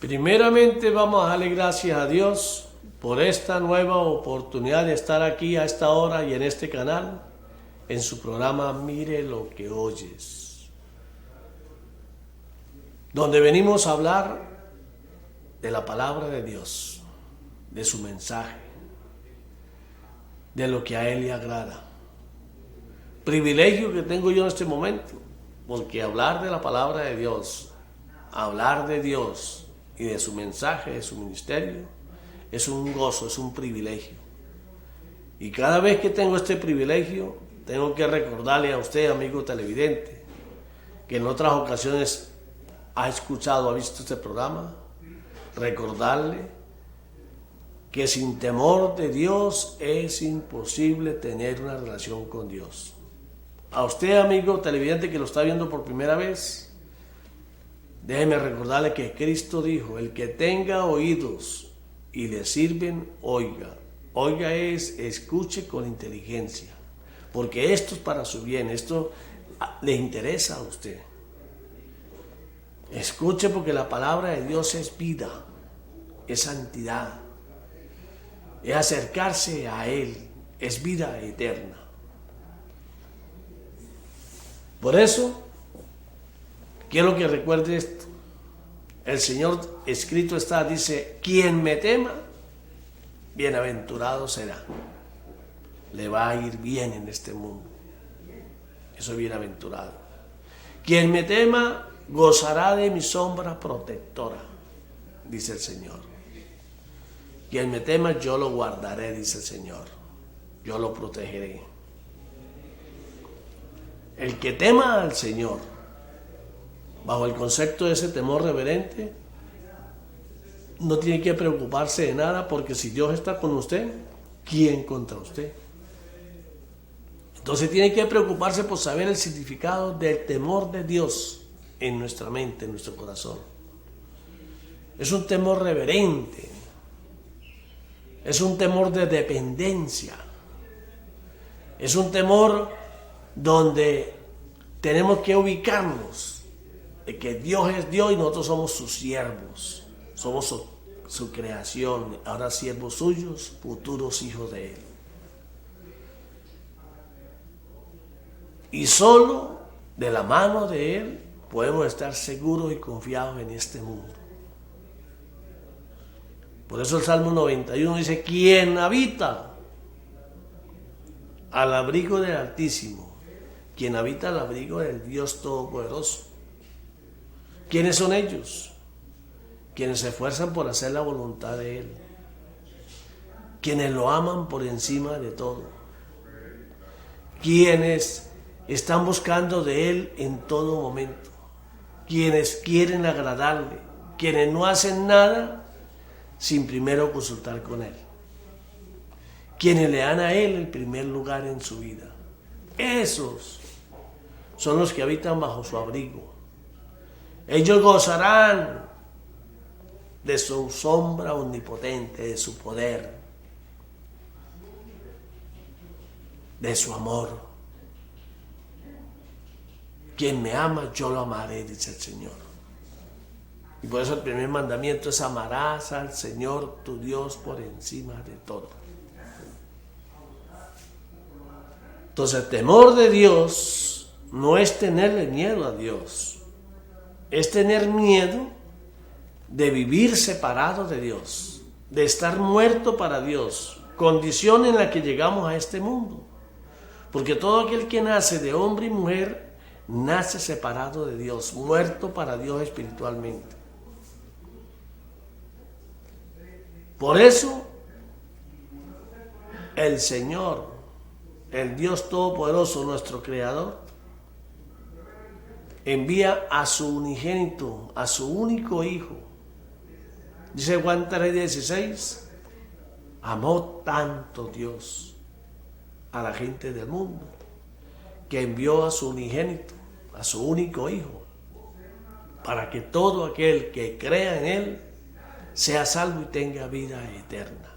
Primeramente vamos a darle gracias a Dios por esta nueva oportunidad de estar aquí a esta hora y en este canal, en su programa Mire lo que oyes, donde venimos a hablar de la palabra de Dios, de su mensaje, de lo que a Él le agrada. Privilegio que tengo yo en este momento, porque hablar de la palabra de Dios, hablar de Dios y de su mensaje, de su ministerio, es un gozo, es un privilegio. Y cada vez que tengo este privilegio, tengo que recordarle a usted, amigo televidente, que en otras ocasiones ha escuchado, ha visto este programa, recordarle que sin temor de Dios es imposible tener una relación con Dios. A usted, amigo televidente que lo está viendo por primera vez, déjeme recordarle que Cristo dijo: el que tenga oídos y le sirven, oiga. Oiga es escuche con inteligencia, porque esto es para su bien, esto le interesa a usted. Escuche, porque la palabra de Dios es vida, es santidad, es acercarse a Él, es vida eterna. Por eso, quiero que recuerde esto. El Señor escrito está, dice: quien me tema, bienaventurado será. Le va a ir bien en este mundo. Eso es bienaventurado. Quien me tema, gozará de mi sombra protectora, dice el Señor. Quien me tema, yo lo guardaré, dice el Señor. Yo lo protegeré. El que tema al Señor, bajo el concepto de ese temor reverente, no tiene que preocuparse de nada, porque si Dios está con usted, ¿quién contra usted? Entonces tiene que preocuparse por saber el significado del temor de Dios en nuestra mente, en nuestro corazón. Es un temor reverente, es un temor de dependencia, es un temor donde tenemos que ubicarnos de que Dios es Dios y nosotros somos sus siervos, somos su creación, ahora siervos suyos, futuros hijos de Él. Y solo de la mano de Él podemos estar seguros y confiados en este mundo. Por eso el Salmo 91 dice: quien habita al abrigo del Altísimo, quien habita al abrigo del Dios Todopoderoso. ¿Quiénes son ellos? Quienes se esfuerzan por hacer la voluntad de Él, quienes lo aman por encima de todo, quienes están buscando de Él en todo momento, quienes quieren agradarle, quienes no hacen nada sin primero consultar con Él, quienes le dan a Él el primer lugar en su vida. Esos son los que habitan bajo su abrigo. Ellos gozarán de su sombra omnipotente, de su poder, de su amor. Quien me ama, yo lo amaré, dice el Señor. Y por eso el primer mandamiento es: amarás al Señor tu Dios por encima de todo. Entonces, el temor de Dios no es tenerle miedo a Dios, es tener miedo de vivir separado de Dios, de estar muerto para Dios, condición en la que llegamos a este mundo. Porque todo aquel que nace de hombre y mujer nace separado de Dios, muerto para Dios espiritualmente. Por eso, el Señor, el Dios Todopoderoso, nuestro Creador, envía a su unigénito, a su único Hijo. Dice Juan 3:16, amó tanto Dios a la gente del mundo, que envió a su unigénito, a su único Hijo, para que todo aquel que crea en Él sea salvo y tenga vida eterna.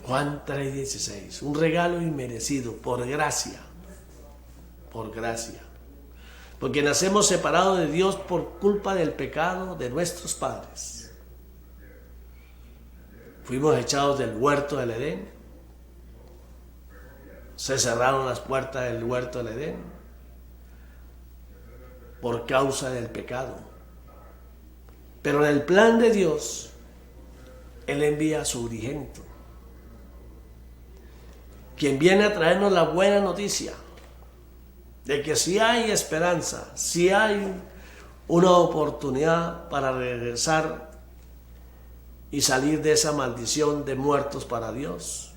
Juan 3:16, un regalo inmerecido, por gracia. Por porque nacemos separados de Dios por culpa del pecado de nuestros padres. Fuimos echados del huerto del Edén. Se cerraron las puertas del huerto del Edén por causa del pecado. Pero en el plan de Dios, Él envía a su unigénito, quien viene a traernos la buena noticia de que si hay esperanza, si hay una oportunidad para regresar y salir de esa maldición de muertos para Dios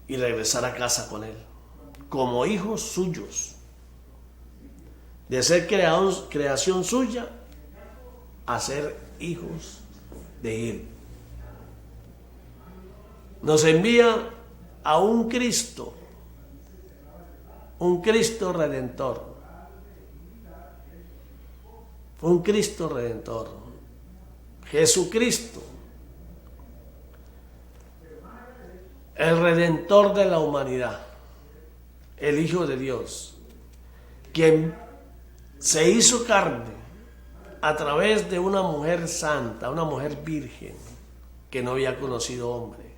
y regresar a casa con Él, como hijos suyos, de ser creación suya a ser hijos de Él. Nos envía a un Cristo redentor, un Cristo redentor, Jesucristo, el redentor de la humanidad, el Hijo de Dios, quien se hizo carne a través de una mujer santa, una mujer virgen que no había conocido hombre.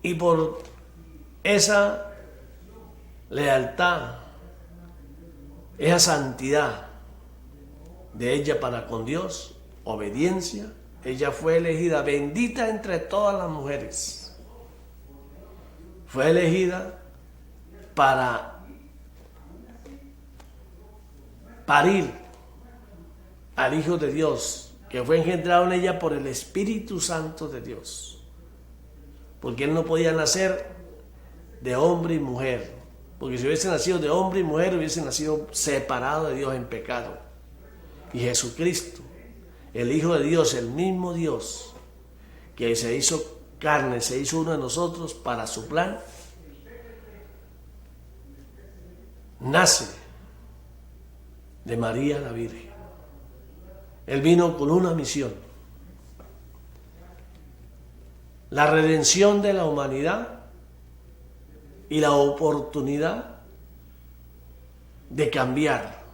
Y por esa lealtad, esa santidad de ella para con Dios, obediencia, ella fue elegida bendita entre todas las mujeres. Fue elegida para parir al Hijo de Dios, que fue engendrado en ella por el Espíritu Santo de Dios. Porque Él no podía nacer de hombre y mujer. Porque si hubiese nacido de hombre y mujer, hubiese nacido separado de Dios en pecado. Y Jesucristo, el Hijo de Dios, el mismo Dios, que se hizo carne, se hizo uno de nosotros para su plan, nace de María la Virgen. Él vino con una misión: la redención de la humanidad y la oportunidad de cambiar,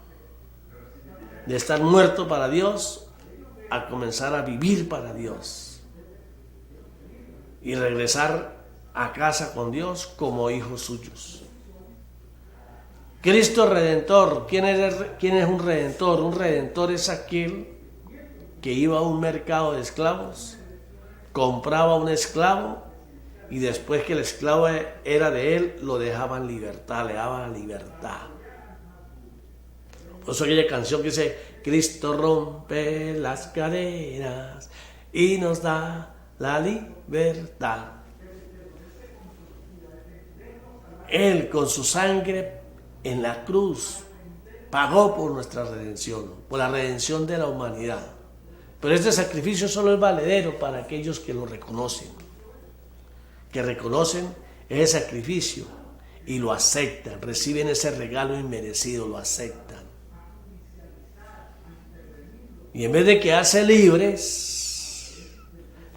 de estar muerto para Dios a comenzar a vivir para Dios y regresar a casa con Dios como hijos suyos. Cristo Redentor. ¿Quién es un redentor? Un redentor es aquel que iba a un mercado de esclavos, compraba un esclavo y después que el esclavo era de él, lo dejaba en libertad, le daba la libertad. Por eso aquella canción que dice: Cristo rompe las cadenas y nos da la libertad. Él con su sangre en la cruz pagó por nuestra redención, por la redención de la humanidad. Pero este sacrificio solo es valedero para aquellos que lo reconocen, que reconocen ese sacrificio y lo aceptan, reciben ese regalo inmerecido, lo aceptan. Y en vez de quedarse libres,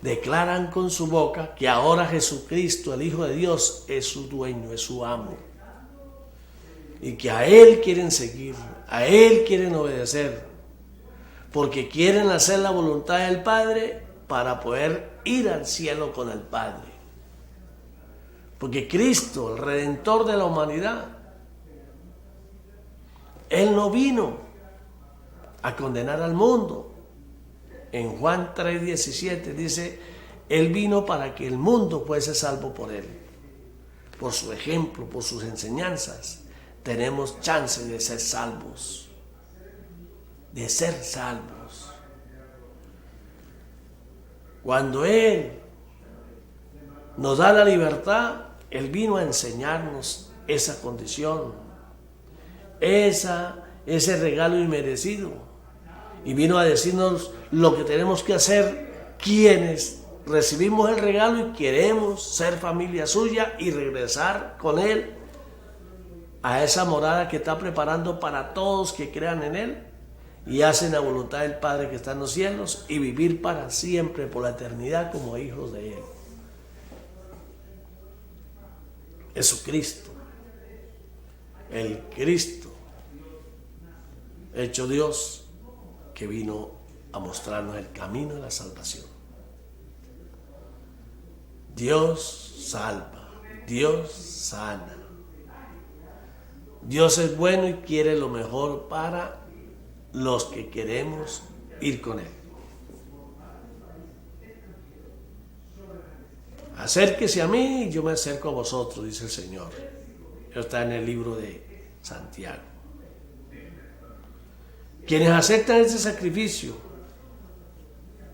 declaran con su boca que ahora Jesucristo, el Hijo de Dios, es su dueño, es su amo. Y que a Él quieren seguir, a Él quieren obedecer, porque quieren hacer la voluntad del Padre para poder ir al cielo con el Padre. Porque Cristo, el Redentor de la humanidad, Él no vino a condenar al mundo. En Juan 3:17 dice: Él vino para que el mundo fuese salvo por Él. Por su ejemplo, por sus enseñanzas, tenemos chance de ser salvos. De ser salvos. Cuando Él nos da la libertad, Él vino a enseñarnos esa condición, ese regalo inmerecido, y vino a decirnos lo que tenemos que hacer quienes recibimos el regalo y queremos ser familia suya y regresar con Él a esa morada que está preparando para todos que crean en Él y hacen la voluntad del Padre que está en los cielos, y vivir para siempre, por la eternidad, como hijos de Él. Jesucristo, el Cristo, hecho Dios, que vino a mostrarnos el camino de la salvación. Dios salva, Dios sana. Dios es bueno y quiere lo mejor para los que queremos ir con Él. Acérquese a mí y yo me acerco a vosotros, dice el Señor. Eso está en el libro de Santiago. Quienes aceptan ese sacrificio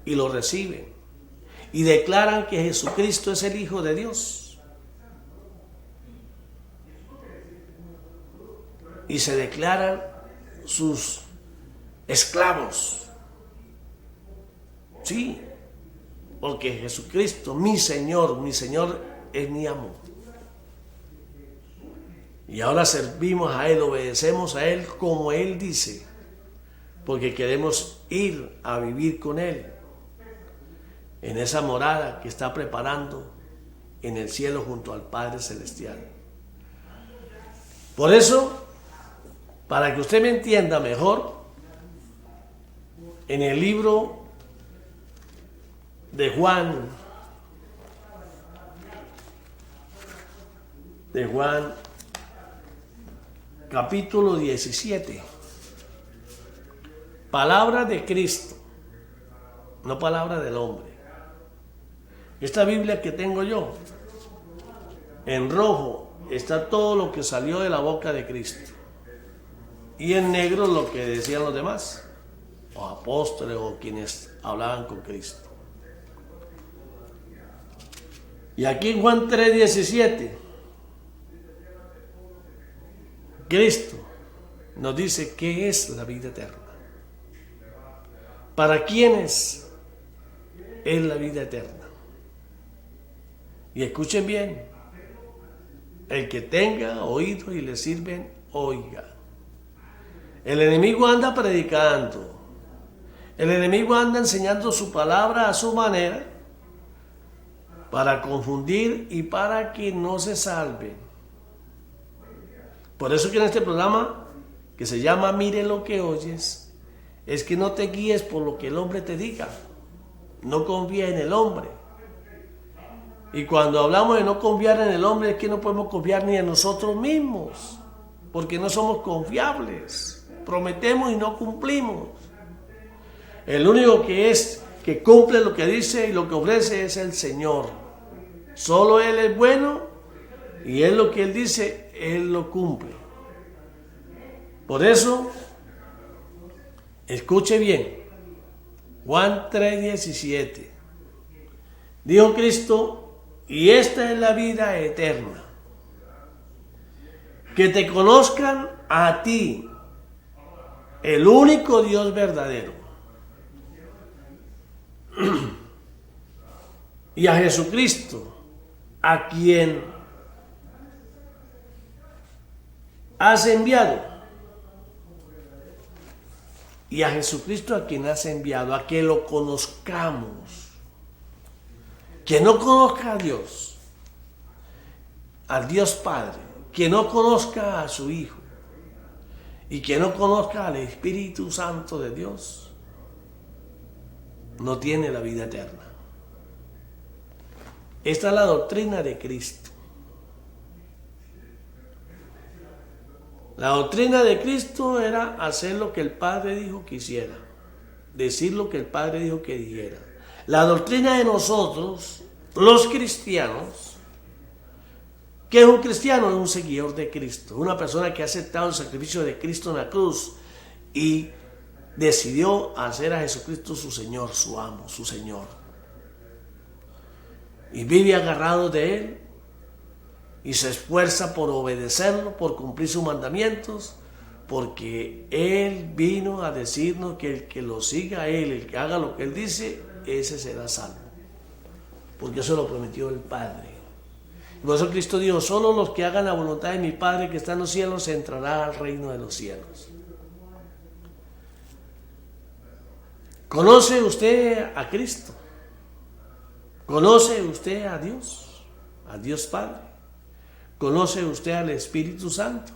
y lo reciben y declaran que Jesucristo es el Hijo de Dios y se declaran sus esclavos, sí, porque Jesucristo, mi Señor es mi amo. Y ahora servimos a Él, obedecemos a Él como Él dice, porque queremos ir a vivir con Él en esa morada que está preparando en el cielo junto al Padre Celestial. Por eso, para que usted me entienda mejor, en el libro de Juan, capítulo 17, palabra de Cristo, no palabra del hombre. Esta Biblia que tengo yo, en rojo está todo lo que salió de la boca de Cristo y en negro lo que decían los demás, o apóstoles o quienes hablaban con Cristo. Y aquí en Juan 3:17, Cristo nos dice qué es la vida eterna. ¿Para quiénes es la vida eterna? Y escuchen bien, el que tenga oído y le sirven, oiga. El enemigo anda predicando, el enemigo anda enseñando su palabra a su manera para confundir y para que no se salven. Por eso que en este programa, que se llama Mire lo que oyes, es que no te guíes por lo que el hombre te diga, no confía en el hombre. Y cuando hablamos de no confiar en el hombre, es que no podemos confiar ni en nosotros mismos, porque no somos confiables, prometemos y no cumplimos. El único que cumple lo que dice y lo que ofrece es el Señor. Solo Él es bueno y Él lo que Él dice, Él lo cumple. Por eso, escuche bien, Juan 3:17, dijo Cristo, y esta es la vida eterna, que te conozcan a ti, el único Dios verdadero, y a Jesucristo, a quien has enviado, y a Jesucristo a quien has enviado, a que lo conozcamos. Que no conozca a Dios, al Dios Padre, que no conozca a su Hijo y que no conozca al Espíritu Santo de Dios, no tiene la vida eterna. Esta es la doctrina de Cristo. La doctrina de Cristo era hacer lo que el Padre dijo que hiciera, decir lo que el Padre dijo que dijera. La doctrina de nosotros, los cristianos, ¿qué es un cristiano? Es un seguidor de Cristo, una persona que ha aceptado el sacrificio de Cristo en la cruz y decidió hacer a Jesucristo su Señor, su amo, su Señor. Y vive agarrado de Él y se esfuerza por obedecerlo, por cumplir sus mandamientos, porque Él vino a decirnos que el que lo siga a Él, el que haga lo que Él dice, ese será salvo, porque eso lo prometió el Padre. Y por eso Cristo dijo, solo los que hagan la voluntad de mi Padre que está en los cielos entrarán al reino de los cielos. ¿Conoce usted a Cristo? ¿Conoce usted a Dios Padre? ¿Conoce usted al Espíritu Santo?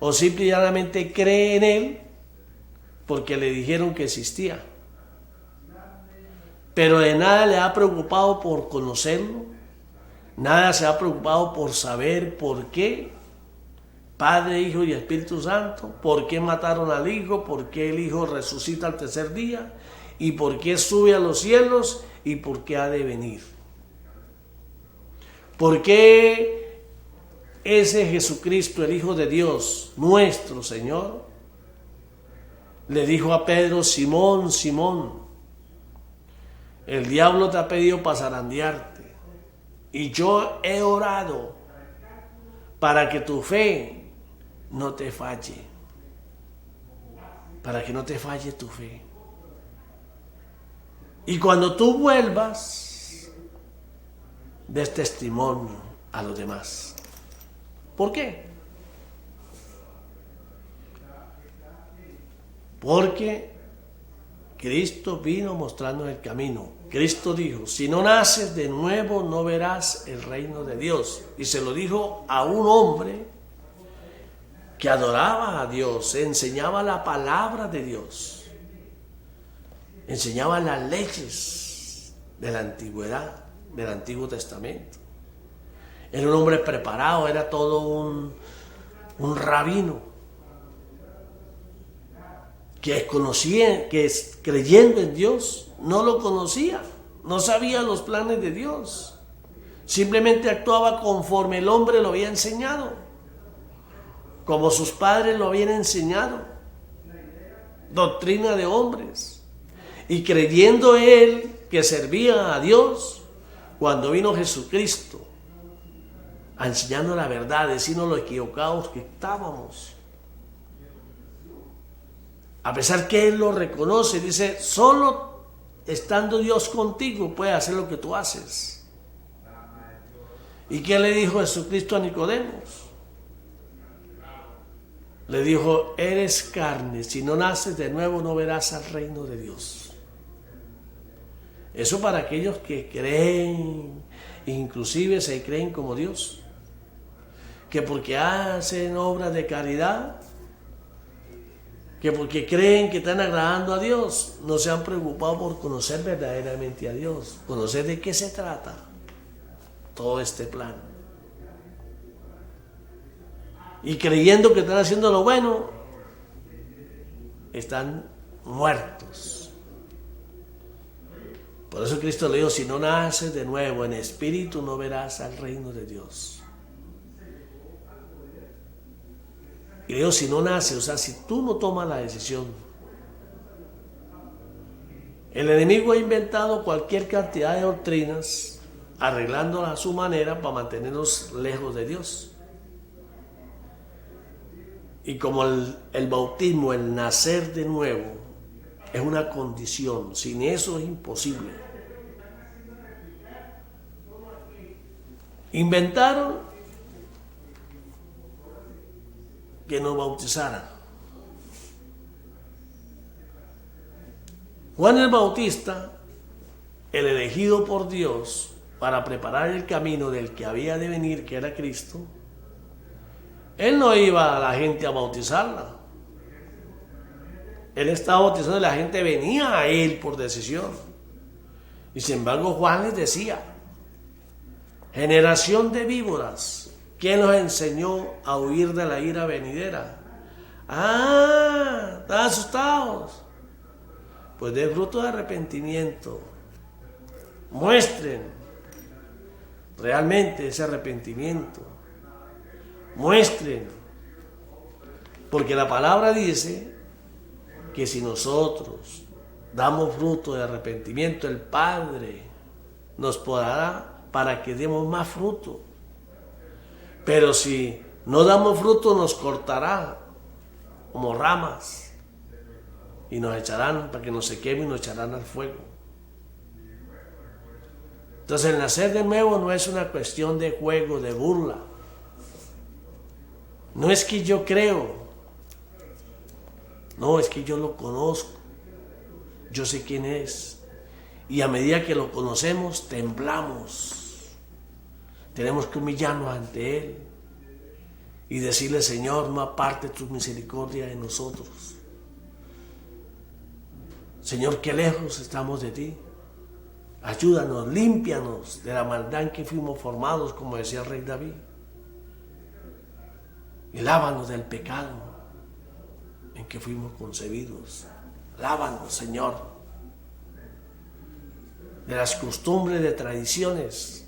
o simplemente cree en Él porque le dijeron que existía. Pero de nada le ha preocupado por conocerlo, nada se ha preocupado por saber por qué Padre, Hijo y Espíritu Santo, por qué mataron al Hijo, por qué el Hijo resucita al tercer día, y por qué sube a los cielos, y por qué ha de venir. ¿Por qué ese Jesucristo, el Hijo de Dios, nuestro Señor, le dijo a Pedro: Simón, Simón, el diablo te ha pedido para zarandearte, y yo he orado para que tu fe no te falle, para que no te falle tu fe. Y cuando tú vuelvas, des testimonio a los demás. ¿Por qué? Porque Cristo vino mostrando el camino. Cristo dijo: si no naces de nuevo, no verás el reino de Dios. Y se lo dijo a un hombre que adoraba a Dios, enseñaba la palabra de Dios, enseñaba las leyes de la antigüedad, del Antiguo Testamento. Era un hombre preparado, era todo un rabino que conocía, que creyendo en Dios, no lo conocía, no sabía los planes de Dios, simplemente actuaba conforme el hombre lo había enseñado, como sus padres lo habían enseñado, doctrina de hombres. Y creyendo él que servía a Dios, cuando vino Jesucristo a enseñarnos la verdad, decirnos lo equivocados que estábamos, a pesar que él lo reconoce, dice: solo estando Dios contigo puede hacer lo que tú haces. ¿Y qué le dijo Jesucristo a Nicodemos? Le dijo: eres carne, si no naces de nuevo no verás al reino de Dios. Eso para aquellos que creen, inclusive se creen como Dios, que porque hacen obras de caridad, que porque creen que están agradando a Dios, no se han preocupado por conocer verdaderamente a Dios, conocer de qué se trata todo este plan. Y creyendo que están haciendo lo bueno, están muertos. Por eso Cristo le dijo: si no naces de nuevo en espíritu, no verás al reino de Dios. Y le digo: si no naces, o sea, si tú no tomas la decisión. El enemigo ha inventado cualquier cantidad de doctrinas, arreglándolas a su manera para mantenernos lejos de Dios. Y como el bautismo, el nacer de nuevo, es una condición, sin eso es imposible. Inventaron que nos bautizaran. Juan el Bautista, el elegido por Dios para preparar el camino del que había de venir, que era Cristo, él no iba a la gente a bautizarla. Él estaba bautizando y la gente venía a él por decisión. Y sin embargo Juan les decía: generación de víboras, ¿quién los enseñó a huir de la ira venidera? Están asustados. Pues den fruto de arrepentimiento. Muestren realmente ese arrepentimiento. Muestren. Porque la palabra dice que si nosotros damos fruto de arrepentimiento, el Padre nos podrá para que demos más fruto. Pero si no damos fruto, nos cortará como ramas y nos echarán para que no se queme y nos echarán al fuego. Entonces el nacer de nuevo no es una cuestión de juego, de burla. No es que yo creo, no, es que yo lo conozco, yo sé quién es, y a medida que lo conocemos temblamos, tenemos que humillarnos ante Él y decirle: Señor, no aparte tu misericordia de nosotros. Señor, qué lejos estamos de ti. Ayúdanos, límpianos de la maldad en que fuimos formados, como decía el rey David. Y lávanos del pecado en que fuimos concebidos. Lávanos, Señor, de las costumbres, de tradiciones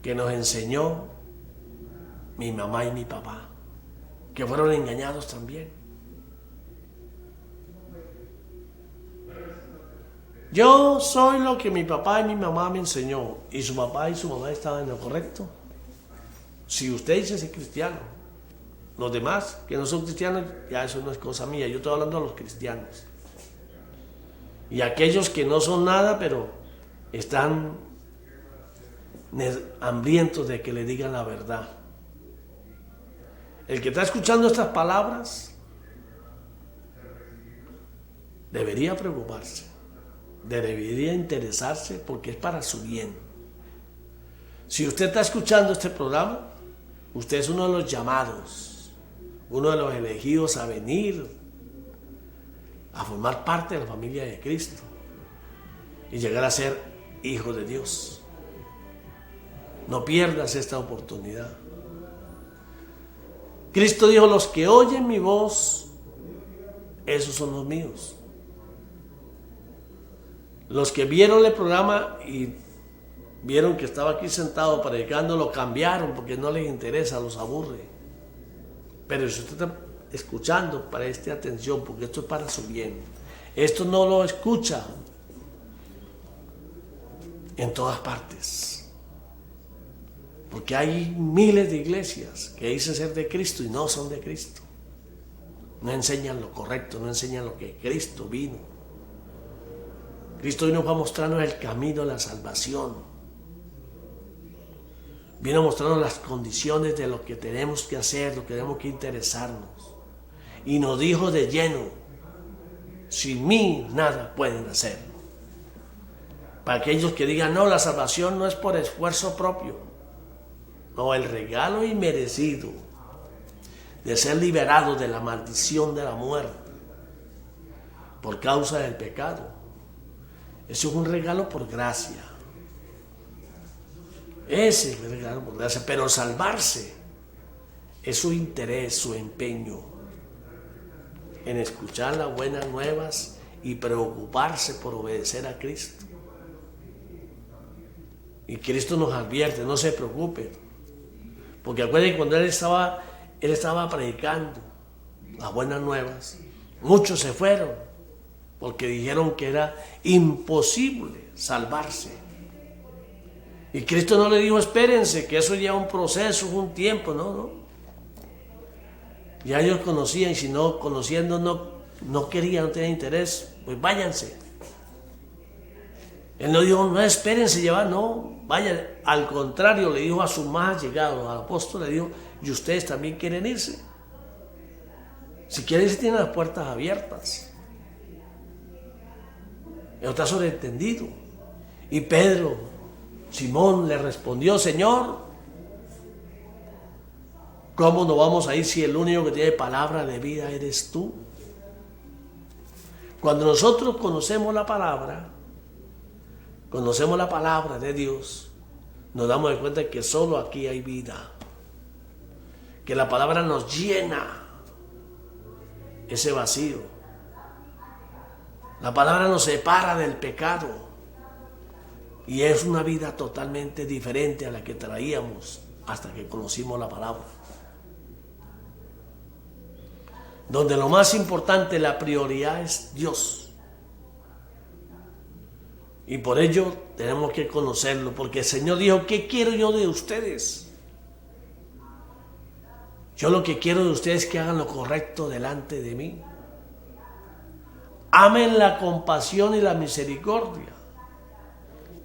que nos enseñó mi mamá y mi papá, que fueron engañados también. Yo soy lo que mi papá y mi mamá me enseñó, y su papá y su mamá estaban en lo correcto. Si usted dice ser cristiano, los demás que no son cristianos, ya eso no es cosa mía. Yo estoy hablando a los cristianos. Y aquellos que no son nada, pero están hambrientos de que le digan la verdad. El que está escuchando estas palabras debería preocuparse, debería interesarse, porque es para su bien. Si usted está escuchando este programa, usted es uno de los llamados, uno de los elegidos a venir a formar parte de la familia de Cristo y llegar a ser hijo de Dios. No pierdas esta oportunidad. Cristo dijo: los que oyen mi voz, esos son los míos. Los que vieron el programa y vieron que estaba aquí sentado predicando, lo cambiaron porque no les interesa, los aburre. Pero si usted está escuchando, preste atención, porque esto es para su bien. Esto no lo escucha en todas partes, porque hay miles de iglesias que dicen ser de Cristo y no son de Cristo. No enseñan lo correcto, no enseñan lo que Cristo vino. Cristo vino a mostrarnos el camino a la salvación. Vino a mostrarnos las condiciones de lo que tenemos que hacer, lo que tenemos que interesarnos. Y nos dijo de lleno: sin mí nada pueden hacer. Para aquellos que digan: no, la salvación no es por esfuerzo propio. No, el regalo inmerecido de ser liberados de la maldición de la muerte por causa del pecado. Eso es un regalo por gracia. Ese es el regalo por gracia. Pero salvarse es su interés, su empeño en escuchar las buenas nuevas y preocuparse por obedecer a Cristo. Y Cristo nos advierte: no se preocupe. Porque acuérdense, cuando Él estaba predicando las buenas nuevas, muchos se fueron porque dijeron que era imposible salvarse. Y Cristo no le dijo: espérense, que eso lleva un proceso, un tiempo. No. Ya ellos conocían, y si no conociendo no querían, no tenían interés, pues váyanse. Él no dijo: no, espérense, no, vayan. Al contrario, le dijo a sus más allegados, al apóstol, le dijo: ¿y ustedes también quieren irse? Si quieren irse, tienen las puertas abiertas. Eso está sobreentendido. Y Pedro, Simón, le respondió: Señor, ¿cómo nos vamos a ir si el único que tiene palabra de vida eres tú? Cuando nosotros conocemos la palabra de Dios, nos damos cuenta que solo aquí hay vida, que la palabra nos llena ese vacío. La palabra nos separa del pecado y es una vida totalmente diferente a la que traíamos hasta que conocimos la palabra. Donde lo más importante, la prioridad, es Dios. Y por ello tenemos que conocerlo, porque el Señor dijo: ¿qué quiero yo de ustedes? Yo lo que quiero de ustedes es que hagan lo correcto delante de mí. Amen la compasión y la misericordia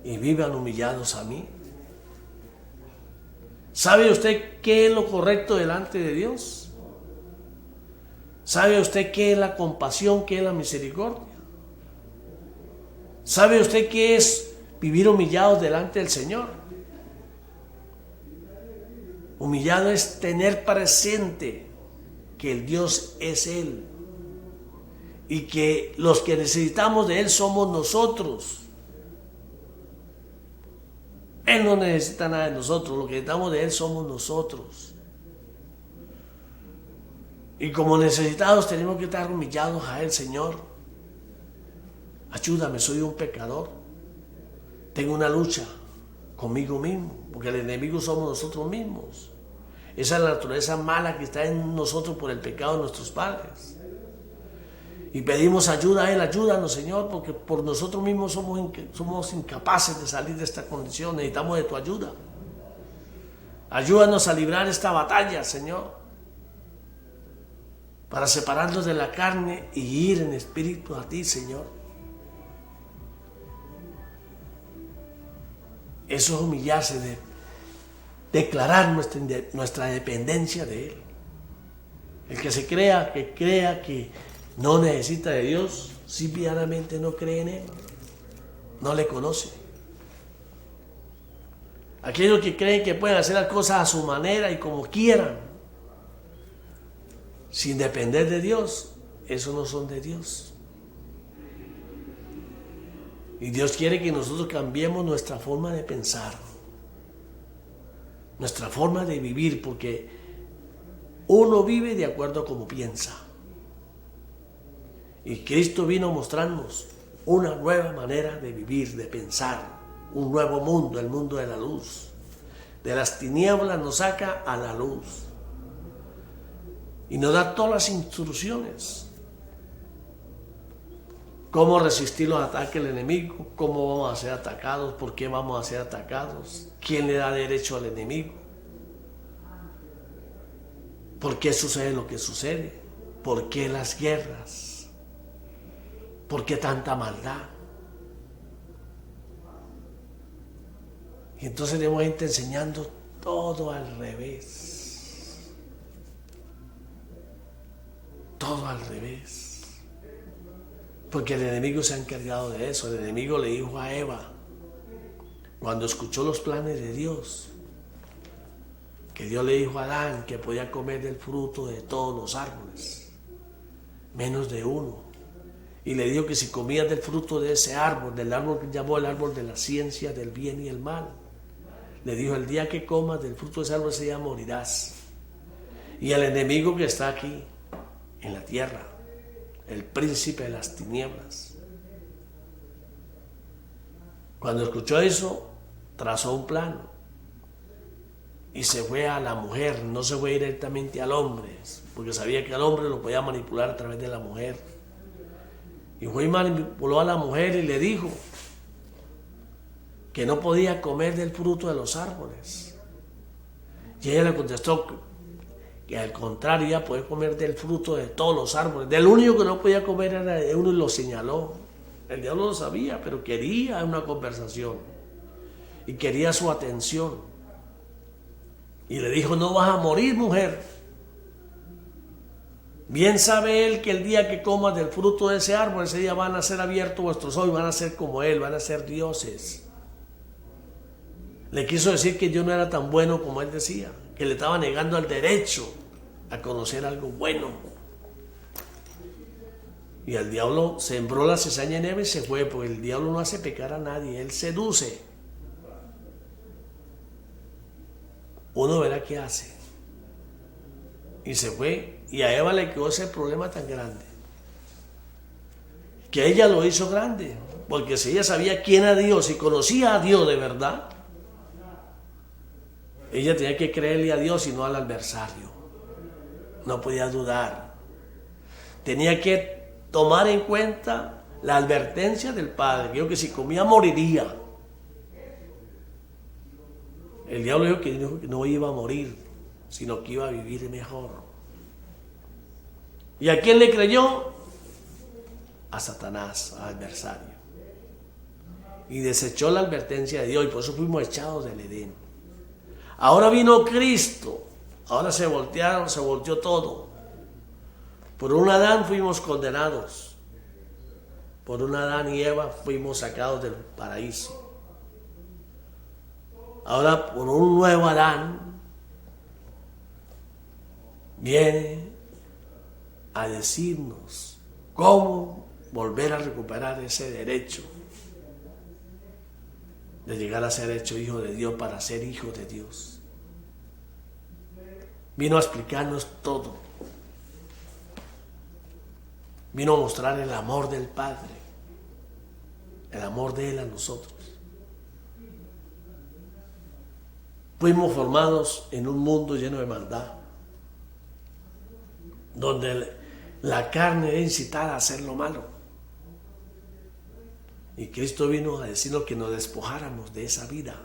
y vivan humillados a mí. ¿Sabe usted qué es lo correcto delante de Dios? ¿Sabe usted qué es la compasión, qué es la misericordia? ¿Sabe usted qué es vivir humillados delante del Señor? Humillado es tener presente que el Dios es Él y que los que necesitamos de Él somos nosotros. Él no necesita nada de nosotros, lo que necesitamos de Él somos nosotros. Y como necesitados tenemos que estar humillados a Él. Señor, ayúdame, soy un pecador. Tengo una lucha conmigo mismo, porque el enemigo somos nosotros mismos. Esa es la naturaleza mala que está en nosotros por el pecado de nuestros padres. Y pedimos ayuda a Él, ayúdanos, Señor, porque por nosotros mismos somos incapaces de salir de esta condición. Necesitamos de tu ayuda. Ayúdanos a librar esta batalla, Señor, para separarnos de la carne y ir en espíritu a ti, Señor. Eso es humillarse, de declarar nuestra dependencia de Él. El que crea que no necesita de Dios, simplemente no cree en Él, no le conoce. Aquellos que creen que pueden hacer las cosas a su manera y como quieran, sin depender de Dios, esos no son de Dios. Y Dios quiere que nosotros cambiemos nuestra forma de pensar, nuestra forma de vivir, porque uno vive de acuerdo a cómo piensa. Y Cristo vino a mostrarnos una nueva manera de vivir, de pensar, un nuevo mundo, el mundo de la luz. De las tinieblas nos saca a la luz. Y nos da todas las instrucciones. Cómo resistir los ataques del enemigo, cómo vamos a ser atacados, por qué vamos a ser atacados, quién le da derecho al enemigo, por qué sucede lo que sucede, por qué las guerras, por qué tanta maldad. Y entonces tenemos gente enseñando todo al revés. Todo al revés. Porque el enemigo se ha encargado de eso. El enemigo le dijo a Eva, cuando escuchó los planes de Dios, que Dios le dijo a Adán que podía comer del fruto de todos los árboles, menos de uno. Y le dijo que si comías del fruto de ese árbol, del árbol que llamó el árbol de la ciencia del bien y el mal, le dijo, el día que comas del fruto de ese árbol ese día morirás. Y el enemigo que está aquí, en la tierra, el príncipe de las tinieblas, cuando escuchó eso, trazó un plan y se fue a la mujer, no se fue directamente al hombre, porque sabía que al hombre lo podía manipular a través de la mujer. Y fue y manipuló a la mujer y le dijo que no podía comer del fruto de los árboles. Y ella le contestó que al contrario, ella podía comer del fruto de todos los árboles. Del único que no podía comer era de uno y lo señaló. El diablo lo sabía, pero quería una conversación y quería su atención. Y le dijo, no vas a morir, mujer. Bien sabe él que el día que comas del fruto de ese árbol, ese día van a ser abiertos vuestros ojos y van a ser como él, van a ser dioses. Le quiso decir que yo no era tan bueno como él decía, que le estaba negando el derecho a conocer algo bueno. Y el diablo sembró la cizaña en Eva y se fue, porque el diablo no hace pecar a nadie, él seduce. Uno verá qué hace. Y se fue, y a Eva le quedó ese problema tan grande, que ella lo hizo grande, porque si ella sabía quién era Dios y conocía a Dios de verdad, ella tenía que creerle a Dios y no al adversario. No podía dudar. Tenía que tomar en cuenta la advertencia del Padre, que dijo que si comía moriría. El diablo dijo que no iba a morir, sino que iba a vivir mejor. ¿Y a quién le creyó? A Satanás, al adversario. Y desechó la advertencia de Dios, y por eso fuimos echados del Edén. Ahora vino Cristo, ahora se volteó todo. Por un Adán fuimos condenados, por un Adán y Eva fuimos sacados del paraíso. Ahora por un nuevo Adán viene a decirnos cómo volver a recuperar ese derecho de llegar a ser hecho hijo de Dios para ser hijo de Dios. Vino a explicarnos todo. Vino a mostrar el amor del Padre, el amor de Él a nosotros. Fuimos formados en un mundo lleno de maldad, donde la carne es incitada a hacer lo malo. Y Cristo vino a decirnos que nos despojáramos de esa vida,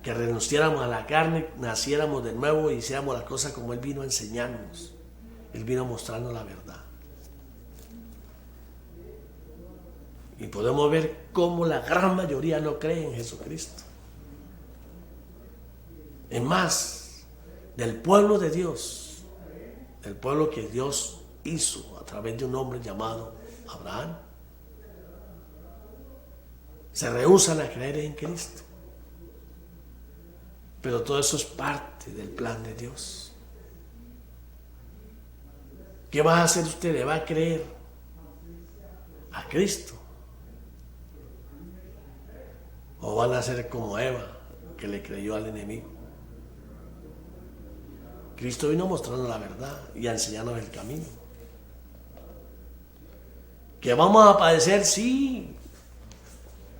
que renunciáramos a la carne, naciéramos de nuevo y hiciéramos las cosas como Él vino a enseñarnos. Él vino a mostrarnos la verdad. Y podemos ver cómo la gran mayoría no cree en Jesucristo. Es más, del pueblo de Dios, el pueblo que Dios hizo a través de un hombre llamado Abraham, se rehúsan a creer en Cristo. Pero todo eso es parte del plan de Dios. ¿Qué va a hacer usted? ¿Le va a creer a Cristo? ¿O van a ser como Eva, que le creyó al enemigo? Cristo vino mostrando la verdad y a enseñarnos el camino. ¿Que vamos a padecer? Sí,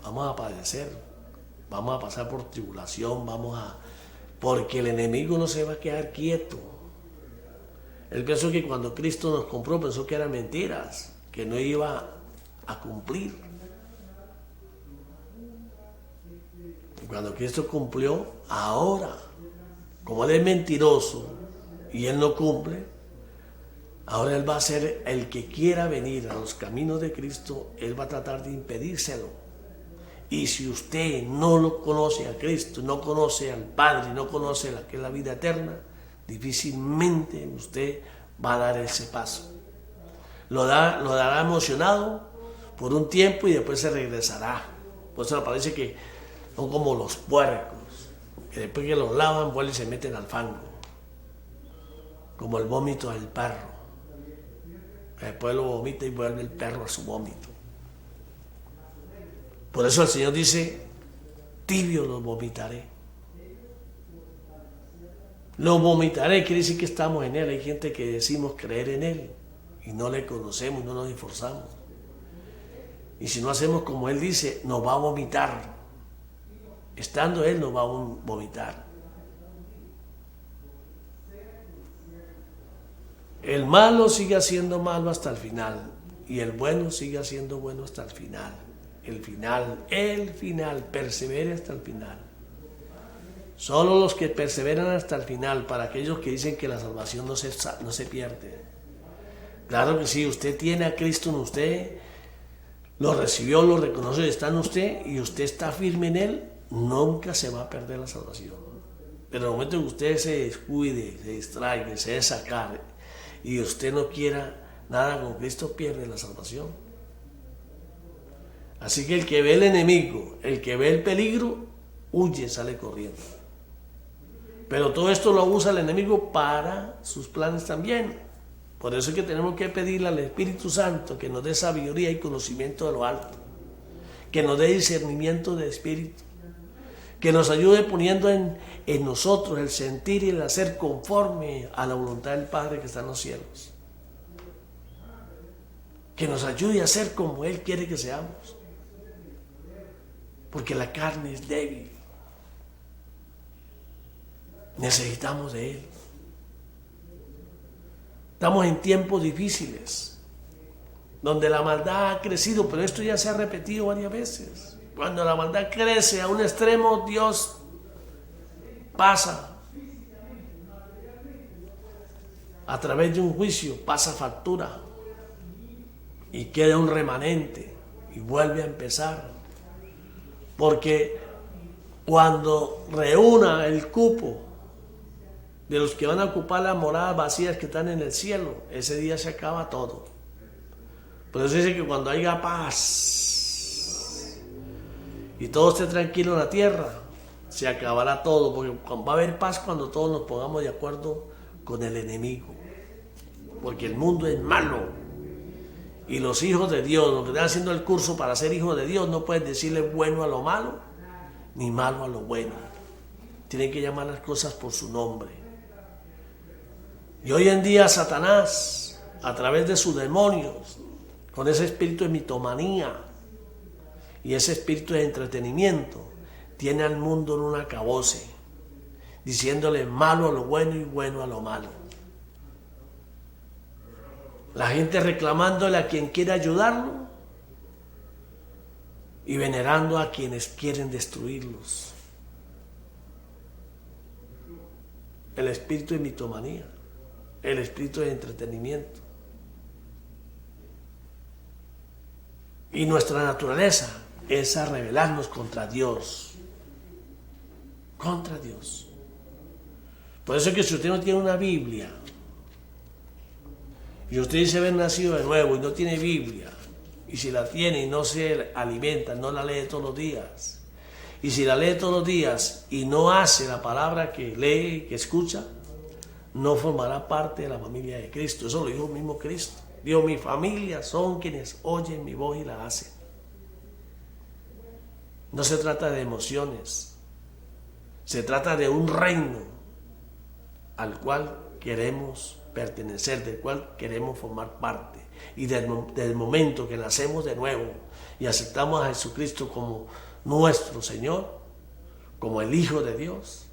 vamos a padecer. Vamos a pasar por tribulación, porque el enemigo no se va a quedar quieto. Él pensó que cuando Cristo nos compró, pensó que eran mentiras, que no iba a cumplir. Y cuando Cristo cumplió, ahora, como Él es mentiroso y Él no cumple, ahora Él va a ser el que quiera venir a los caminos de Cristo, Él va a tratar de impedírselo. Y si usted no lo conoce a Cristo, no conoce al Padre, no conoce la que es la vida eterna, difícilmente usted va a dar ese paso. Lo dará emocionado por un tiempo y después se regresará. Por eso parece que son como los puercos, que después que los lavan vuelven y se meten al fango, como el vómito del perro. Después lo vomita y vuelve el perro a su vómito. Por eso el Señor dice, tibio los vomitaré. Los vomitaré, quiere decir que estamos en Él. Hay gente que decimos creer en Él y no le conocemos, no nos esforzamos. Y si no hacemos como Él dice, nos va a vomitar. Estando Él nos va a vomitar. El malo sigue siendo malo hasta el final y el bueno sigue siendo bueno hasta el final. El final, persevere hasta el final. Solo los que perseveran hasta el final, para aquellos que dicen que la salvación no se pierde. Claro que sí, usted tiene a Cristo en usted, lo recibió, lo reconoce, está en usted y usted está firme en Él, nunca se va a perder la salvación. Pero en el momento que usted se descuide, se distraiga, se deje sacar y usted no quiera nada con Cristo, pierde la salvación. Así que el que ve el enemigo, el que ve el peligro, huye, sale corriendo. Pero todo esto lo usa el enemigo para sus planes también. Por eso es que tenemos que pedirle al Espíritu Santo que nos dé sabiduría y conocimiento de lo alto, que nos dé discernimiento de espíritu, que nos ayude poniendo en nosotros el sentir y el hacer conforme a la voluntad del Padre que está en los cielos. Que nos ayude a ser como Él quiere que seamos. Porque la carne es débil. Necesitamos de Él. Estamos en tiempos difíciles, donde la maldad ha crecido, pero esto ya se ha repetido varias veces. Cuando la maldad crece a un extremo, Dios pasa a través de un juicio, pasa factura y queda un remanente y vuelve a empezar. Porque cuando reúna el cupo de los que van a ocupar las moradas vacías que están en el cielo, ese día se acaba todo. Por eso dice que cuando haya paz y todo esté tranquilo en la tierra, se acabará todo, porque va a haber paz cuando todos nos pongamos de acuerdo con el enemigo, porque el mundo es malo. Y los hijos de Dios, los que están haciendo el curso para ser hijos de Dios, no pueden decirle bueno a lo malo, ni malo a lo bueno. Tienen que llamar las cosas por su nombre. Y hoy en día Satanás, a través de sus demonios, con ese espíritu de mitomanía y ese espíritu de entretenimiento, tiene al mundo en un acabose, diciéndole malo a lo bueno y bueno a lo malo. La gente reclamándole a quien quiere ayudarlo y venerando a quienes quieren destruirlos. El espíritu de mitomanía, el espíritu de entretenimiento. Y nuestra naturaleza es a rebelarnos contra Dios. Contra Dios. Por eso es que si usted no tiene una Biblia, y usted dice haber nacido de nuevo y no tiene Biblia, y si la tiene y no se alimenta, no la lee todos los días, y si la lee todos los días y no hace la palabra que lee, que escucha, no formará parte de la familia de Cristo. Eso lo dijo el mismo Cristo. Dijo, mi familia son quienes oyen mi voz y la hacen. No se trata de emociones, se trata de un reino al cual queremos pertenecer, del cual queremos formar parte. Y del momento que nacemos de nuevo y aceptamos a Jesucristo como nuestro Señor, como el Hijo de Dios,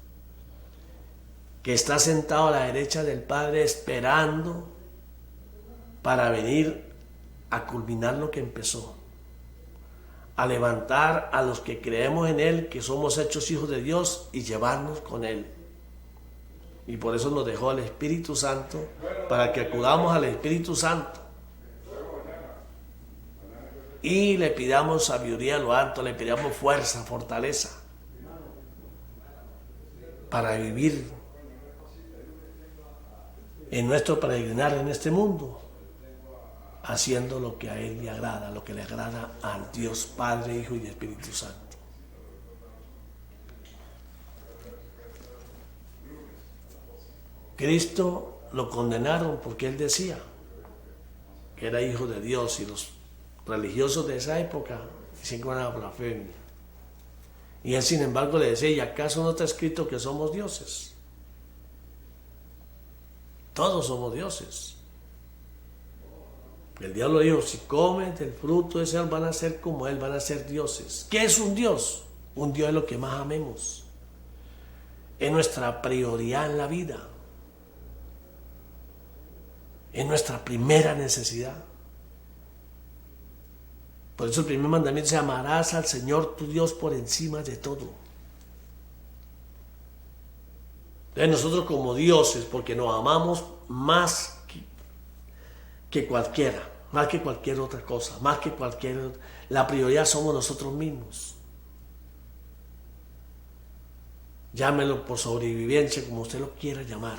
que está sentado a la derecha del Padre esperando para venir a culminar lo que empezó, a levantar a los que creemos en Él, que somos hechos hijos de Dios, y llevarnos con Él. Y por eso nos dejó el Espíritu Santo, para que acudamos al Espíritu Santo y le pidamos sabiduría a lo alto, le pidamos fuerza, fortaleza para vivir en nuestro peregrinar en este mundo, haciendo lo que a Él le agrada, lo que le agrada al Dios Padre, Hijo y Espíritu Santo. Cristo lo condenaron porque Él decía que era hijo de Dios, y los religiosos de esa época decían que era una blasfemia. Y Él, sin embargo, le decía, ¿y acaso no está escrito que somos dioses? Todos somos dioses. El diablo dijo, si comen del fruto de ese, van a ser como Él, van a ser dioses. ¿Qué es un Dios? Un Dios es lo que más amemos. Es nuestra prioridad en la vida. Es nuestra primera necesidad. Por eso el primer mandamiento dice, amarás al Señor tu Dios por encima de todo. Entonces nosotros como dioses, porque nos amamos más que cualquiera, más que cualquier otra cosa, más que cualquier... La prioridad somos nosotros mismos. Llámelo por sobrevivencia, como usted lo quiera llamar.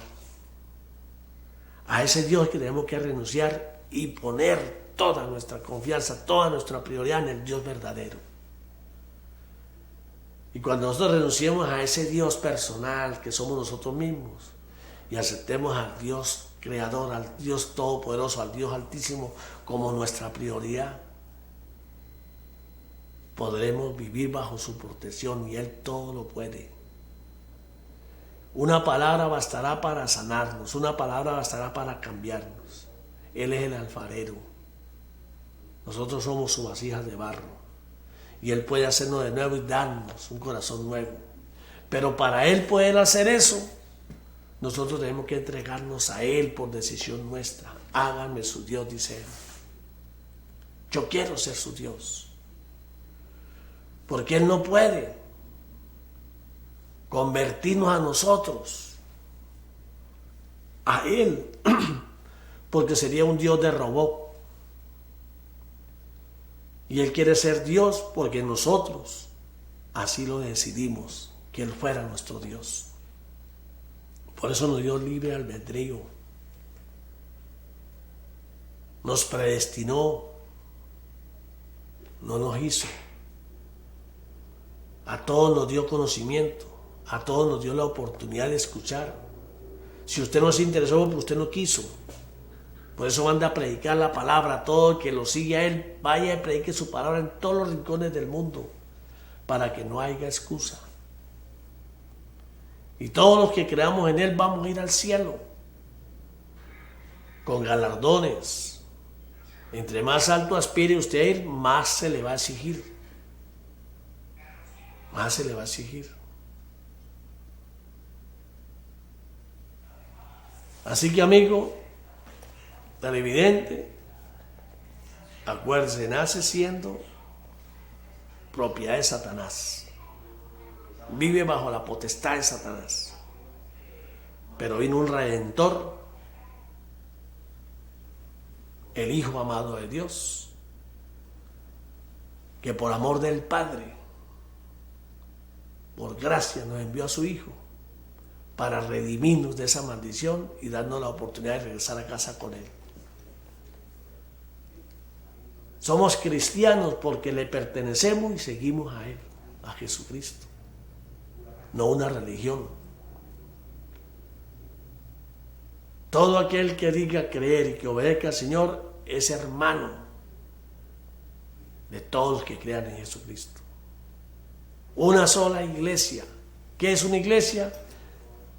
A ese Dios que tenemos que renunciar y poner toda nuestra confianza, toda nuestra prioridad en el Dios verdadero. Y cuando nosotros renunciemos a ese Dios personal que somos nosotros mismos y aceptemos al Dios creador, al Dios todopoderoso, al Dios altísimo como nuestra prioridad, podremos vivir bajo su protección, y Él todo lo puede. Una palabra bastará para sanarnos, una palabra bastará para cambiarnos. Él es el alfarero. Nosotros somos sus vasijas de barro. Y Él puede hacernos de nuevo y darnos un corazón nuevo. Pero para Él poder hacer eso, nosotros tenemos que entregarnos a Él por decisión nuestra. Háganme su Dios, dice Él. Yo quiero ser su Dios. Porque Él no puede convertirnos a nosotros, a Él, porque sería un Dios de robot. Y Él quiere ser Dios porque nosotros así lo decidimos, que Él fuera nuestro Dios. Por eso nos dio libre albedrío. Nos predestinó, no nos hizo. A todos nos dio conocimiento. A todos nos dio la oportunidad de escuchar. Si usted no se interesó, pues usted no quiso. Por eso manda a predicar la palabra. Todo el que lo sigue a él, vaya y predique su palabra en todos los rincones del mundo, para que no haya excusa. Y todos los que creamos en él vamos a ir al cielo, con galardones. Entre más alto aspire usted a ir, más se le va a exigir. Más se le va a exigir. Así que, amigo televidente, acuérdese, nace siendo propiedad de Satanás. Vive bajo la potestad de Satanás. Pero vino un Redentor, el Hijo amado de Dios, que por amor del Padre, por gracia, nos envió a su Hijo para redimirnos de esa maldición y darnos la oportunidad de regresar a casa con Él. Somos cristianos porque le pertenecemos y seguimos a Él, a Jesucristo, no una religión. Todo aquel que diga creer y que obedezca al Señor es hermano de todos los que crean en Jesucristo. Una sola iglesia. ¿Qué es una iglesia?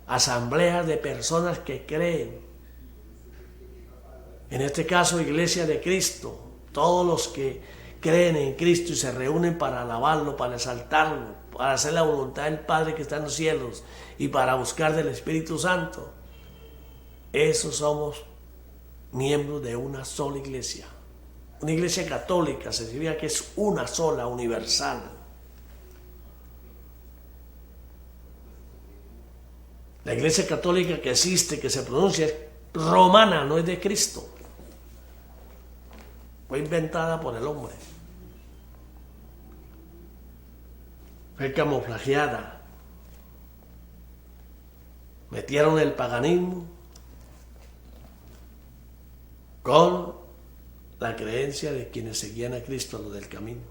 Asamblea de personas que creen. En este caso, Iglesia de Cristo. Todos los que creen en Cristo y se reúnen para alabarlo, para exaltarlo, para hacer la voluntad del Padre que está en los cielos y para buscar del Espíritu Santo. Esos somos miembros de una sola iglesia. Una iglesia católica significa que es una sola, universal. La iglesia católica que existe, que se pronuncia, es romana, no es de Cristo. Fue inventada por el hombre. Fue camuflajeada. Metieron el paganismo con la creencia de quienes seguían a Cristo, a los del camino.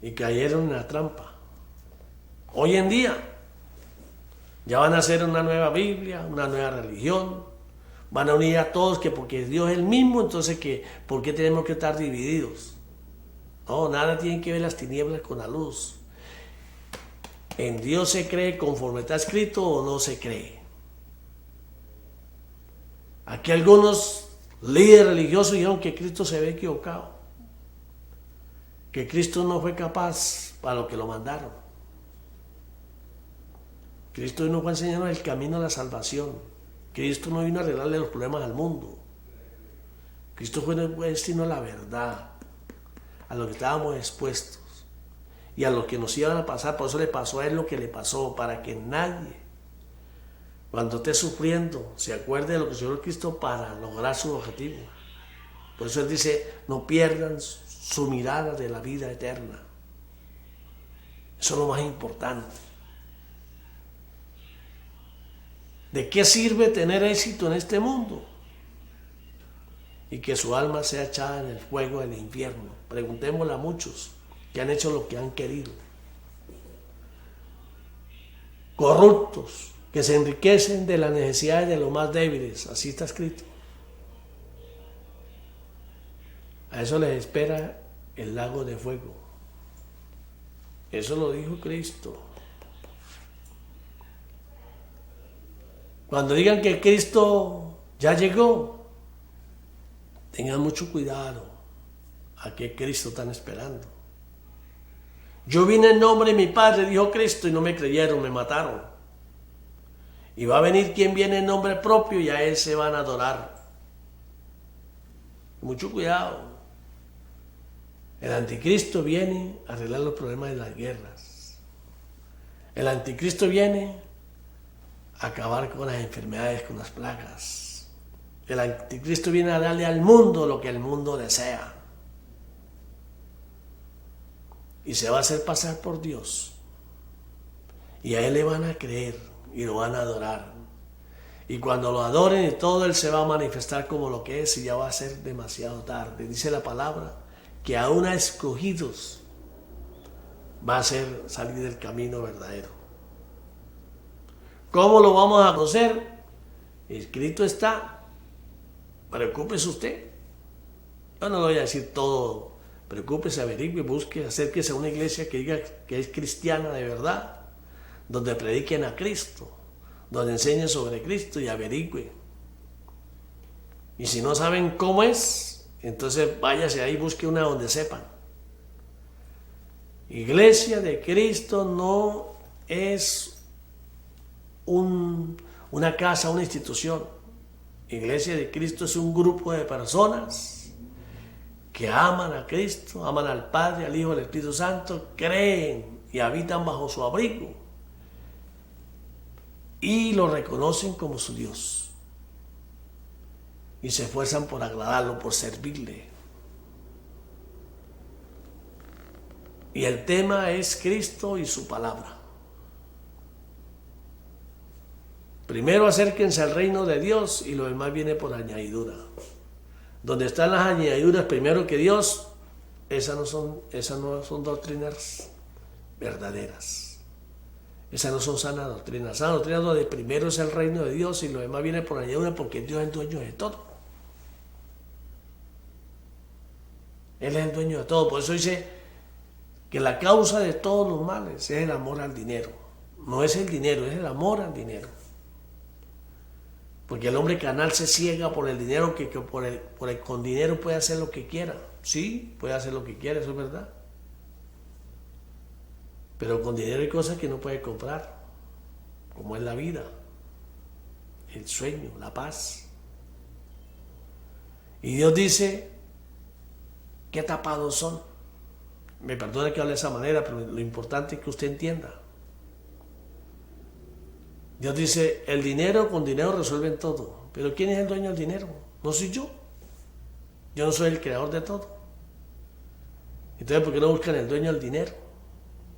Y cayeron en la trampa. Hoy en día ya van a hacer una nueva Biblia, una nueva religión. Van a unir a todos que porque Dios es el mismo, entonces que ¿por qué tenemos que estar divididos? No, nada tiene que ver las tinieblas con la luz. ¿En Dios se cree conforme está escrito o no se cree? Aquí algunos líderes religiosos dijeron que Cristo se ve equivocado, que Cristo no fue capaz para lo que lo mandaron. Cristo no fue a enseñarnos el camino a la salvación. Cristo no vino a arreglarle los problemas al mundo. Cristo fue destino a la verdad, a lo que estábamos expuestos y a lo que nos iban a pasar. Por eso le pasó a él lo que le pasó, para que nadie, cuando esté sufriendo, se acuerde de lo que hizo Cristo para lograr su objetivo. Por eso él dice, no pierdan su mirada de la vida eterna. Eso es lo más importante. ¿De qué sirve tener éxito en este mundo? Y que su alma sea echada en el fuego del infierno. Preguntémosle a muchos que han hecho lo que han querido. Corruptos, que se enriquecen de las necesidades de los más débiles. Así está escrito. A eso les espera el lago de fuego. Eso lo dijo Cristo. Cuando digan que Cristo ya llegó, tengan mucho cuidado. ¿A qué Cristo están esperando? Yo vine en nombre de mi Padre, dijo Cristo, y no me creyeron, me mataron. Y va a venir quien viene en nombre propio y a él se van a adorar. Mucho cuidado. El anticristo viene a arreglar los problemas de las guerras. El anticristo viene a acabar con las enfermedades, con las plagas. El anticristo viene a darle al mundo lo que el mundo desea. Y se va a hacer pasar por Dios. Y a él le van a creer y lo van a adorar. Y cuando lo adoren y todo, él se va a manifestar como lo que es y ya va a ser demasiado tarde. Dice la palabra que aún a escogidos va a hacer salir del camino verdadero. ¿Cómo lo vamos a conocer? Escrito está. Preocúpese usted. Yo no le voy a decir todo. Preocúpese, averigüe, busque, acérquese a una iglesia que diga que es cristiana de verdad, donde prediquen a Cristo, donde enseñen sobre Cristo y averigüe. Y si no saben cómo es, entonces váyase ahí y busque una donde sepan. Iglesia de Cristo no es una casa, una institución. Iglesia de Cristo es un grupo de personas que aman a Cristo, aman al Padre, al Hijo, al Espíritu Santo, creen y habitan bajo su abrigo y lo reconocen como su Dios y se esfuerzan por agradarlo, por servirle. Y el tema es Cristo y su palabra. Primero acérquense al reino de Dios y lo demás viene por añadidura. Donde están las añadiduras primero que Dios, esas no son doctrinas verdaderas. Esas no son sanas doctrinas. Sanas doctrinas donde primero es el reino de Dios y lo demás viene por añadidura porque Dios es el dueño de todo. Él es el dueño de todo. Por eso dice que la causa de todos los males es el amor al dinero. No es el dinero, es el amor al dinero. Porque el hombre carnal se ciega por el dinero, que con dinero puede hacer lo que quiera. Sí, puede hacer lo que quiera, eso es verdad. Pero con dinero hay cosas que no puede comprar, como es la vida, el sueño, la paz. Y Dios dice, qué tapados son. Me perdona que hable de esa manera, pero lo importante es que usted entienda. Dios dice, el dinero, con dinero resuelven todo. Pero ¿quién es el dueño del dinero? No soy yo. Yo no soy el creador de todo. Entonces, ¿por qué no buscan el dueño del dinero?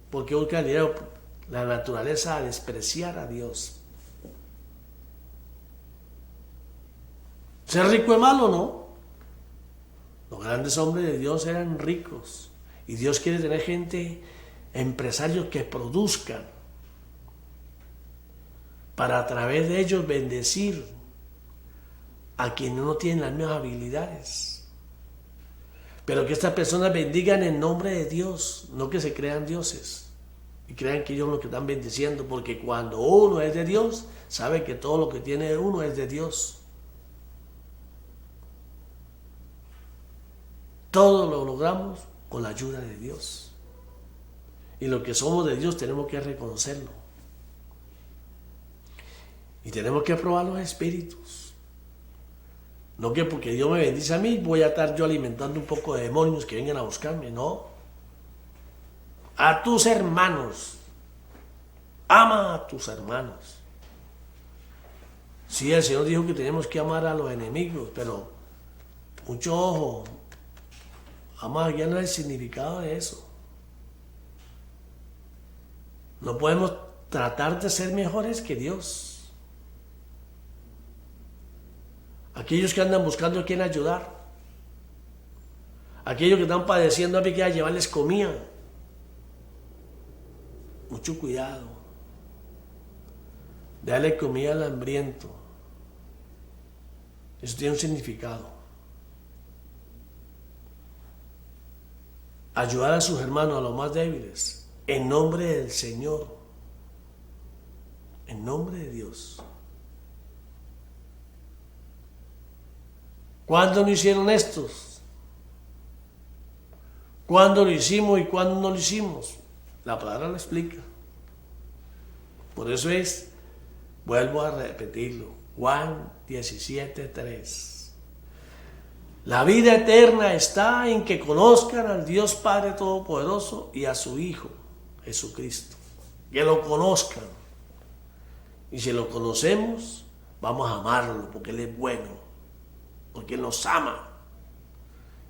¿Por qué buscan el dinero? La naturaleza a despreciar a Dios. ¿Ser rico es malo? No. Los grandes hombres de Dios eran ricos. Y Dios quiere tener gente, empresarios que produzcan, para a través de ellos bendecir a quienes no tienen las mismas habilidades. Pero que estas personas bendigan en nombre de Dios, no que se crean dioses y crean que ellos lo que están bendiciendo, porque cuando uno es de Dios, sabe que todo lo que tiene uno es de Dios. Todo lo logramos con la ayuda de Dios. Y lo que somos de Dios tenemos que reconocerlo. Y tenemos que probar los espíritus. No que porque Dios me bendice a mí, voy a estar yo alimentando un poco de demonios que vengan a buscarme, no. A tus hermanos. Ama a tus hermanos. Sí, el Señor dijo que tenemos que amar a los enemigos, pero mucho ojo. Amar ya no es el significado de eso. No podemos tratar de ser mejores que Dios. Aquellos que andan buscando a quien ayudar. Aquellos que están padeciendo, a mí que llevarles comida. Mucho cuidado. Dale comida al hambriento. Eso tiene un significado. Ayudar a sus hermanos, a los más débiles, en nombre del Señor. En nombre de Dios. ¿Cuándo no hicieron estos? ¿Cuándo lo hicimos y cuándo no lo hicimos? La palabra lo explica. Por eso vuelvo a repetirlo, Juan 17:3. La vida eterna está en que conozcan al Dios Padre Todopoderoso y a su Hijo, Jesucristo. Que lo conozcan. Y si lo conocemos, vamos a amarlo porque Él es bueno. Porque Él nos ama.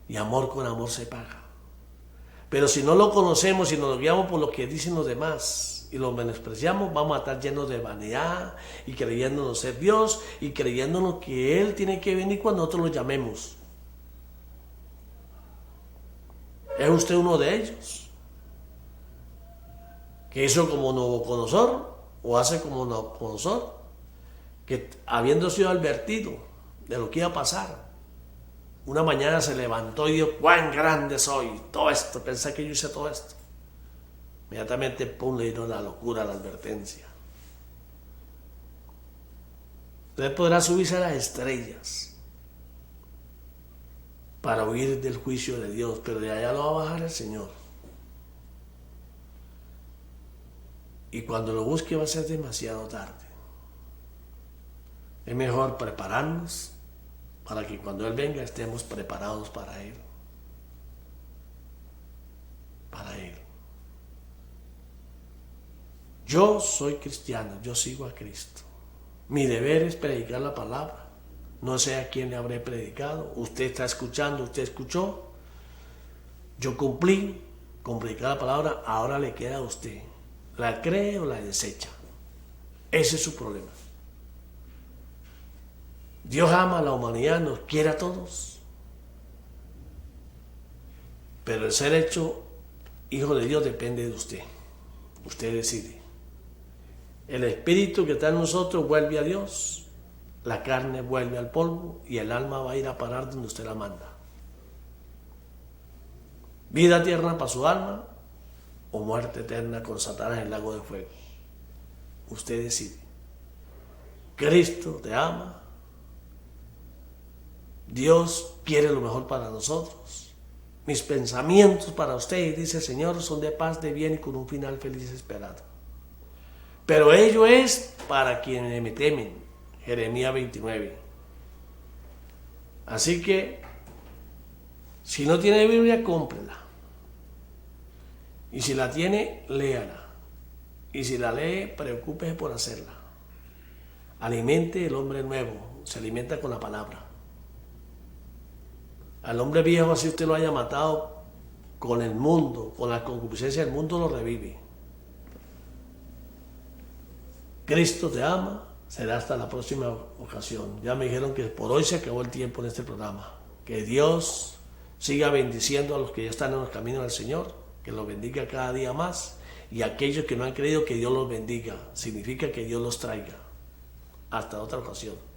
Y amor con amor se paga. Pero si no lo conocemos y nos guiamos por lo que dicen los demás y lo menospreciamos, vamos a estar llenos de vanidad y creyéndonos ser Dios y creyéndonos que Él tiene que venir cuando nosotros lo llamemos. ¿Es usted uno de ellos? Que hizo como Nabucodonosor, o hace como nosotros, que habiendo sido advertido de lo que iba a pasar, una mañana se levantó y dijo, cuán grande soy, todo esto, pensé que yo hice todo esto. Inmediatamente, pum, le dieron la locura, la advertencia. Usted podrá subirse a las estrellas para huir del juicio de Dios, pero de allá lo va a bajar el Señor. Y cuando lo busque va a ser demasiado tarde. Es mejor prepararnos para que cuando Él venga estemos preparados para Él. Para Él. Yo soy cristiano, yo sigo a Cristo. Mi deber es predicar la palabra. No sé a quién le habré predicado. Usted está escuchando, usted escuchó. Yo cumplí con predicar la palabra, ahora le queda a usted. ¿La cree o la desecha? Ese es su problema. Dios ama a la humanidad, nos quiere a todos. Pero el ser hecho hijo de Dios depende de usted. Usted decide. El espíritu que está en nosotros vuelve a Dios, la carne vuelve al polvo y el alma va a ir a parar donde usted la manda. Vida eterna para su alma o muerte eterna con Satanás en el lago de fuego. Usted decide. Cristo te ama. Dios quiere lo mejor para nosotros. Mis pensamientos para usted, dice el Señor, son de paz, de bien y con un final feliz esperado. Pero ello es para quienes me temen. Jeremías 29. Así que, si no tiene Biblia, cómprela. Y si la tiene, léala. Y si la lee, preocúpese por hacerla. Alimente el hombre nuevo. Se alimenta con la palabra. Al hombre viejo, así usted lo haya matado con el mundo, con la concupiscencia del mundo, lo revive. Cristo te ama. Será hasta la próxima ocasión. Ya me dijeron que por hoy se acabó el tiempo en este programa. Que Dios siga bendiciendo a los que ya están en los caminos del Señor. Que los bendiga cada día más. Y aquellos que no han creído, que Dios los bendiga. Significa que Dios los traiga. Hasta otra ocasión.